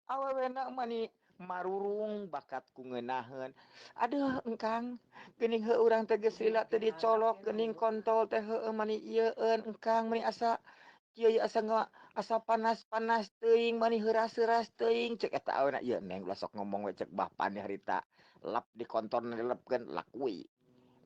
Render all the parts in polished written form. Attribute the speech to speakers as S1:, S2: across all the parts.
S1: Awewenak mani marurung bakat ku ngeunaheun. Aduh engkang geuning heuh urang teh geus lila teh dicolok geuning kontol teh heueuh mani ieueun engkang mani asa kieu asa asa panas-panas teuing mani heuras-heuras teuing ceuk eta aweuna ieu neng ulah sok ngomong we ceuk Bah Pani harita lap di kontorna dilepkeun lakui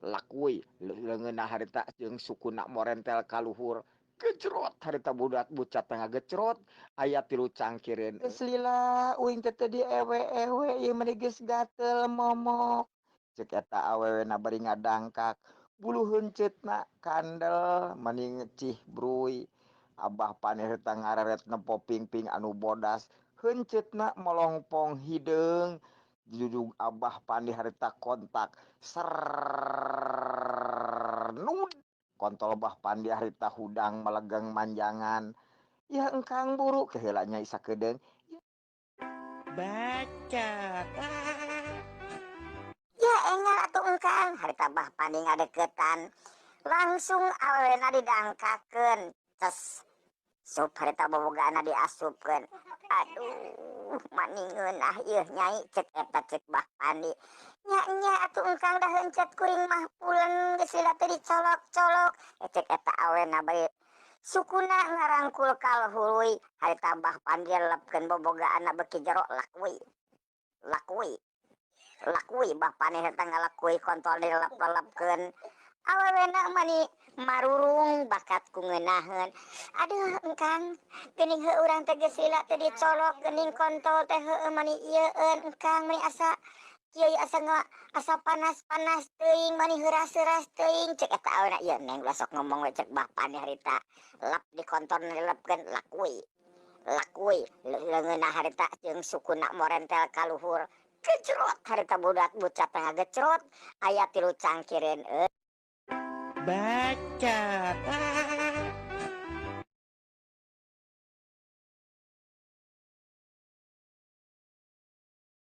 S1: lakui leungeunna harita jeung sukuna morentel ka luhur gejrot harita budak bucat tengah gejrot aya 3 cangkireun geus lila uing teh di ewe-ewe ieu mah geus gatel momok ceuk eta awewena bari ngadangkak bulu heunceutna kandel mani ngecih bruy Abah Pani harita ngareret nempo ping-ping anu bodas heunceutna molongpong hideung jujug Abah Pani harita kontak ser nud kontol Bah Pandi harita hudang melegang manjangan ya engkang buru kehelanya isa kedeung baca
S2: Ya enggak atuh engkang harita Bah Pandi ngadeukeutan langsung awena didangkakeun tes sup harita bobogaana diasupkeun. Aduh maningeun ieu nyai cek eta cek Bah Pandi nya atuh engkang dah heuncet kuring mah pulen geus lila teh dicolok-colok cek eta awena bae sukuna ngarangkul kalhuluy harita Bah Pandi lepkeun bobogaana beki jero lakui Bah Pani harita ngalakui kontol dilelep-lepkeun awewena mani marurung bakat ku ngeunaheun. Aduh engkang geuning heuh urang teh geus lila teh dicolok geuning kontol teh heueuh mani ieueun engkang mani asa kieu asa panas-panas teuing mani heuras-heuras teuing ceuk eta aweuna ieu neng ulah sok ngomong we ceuk Bah Pani harita lap di kontorna dilepkeun lakui leungeunna harita jeung sukuna morentel ka luhur gejrot harita budak bucat tengah gejrot aya 3 cangkireun baca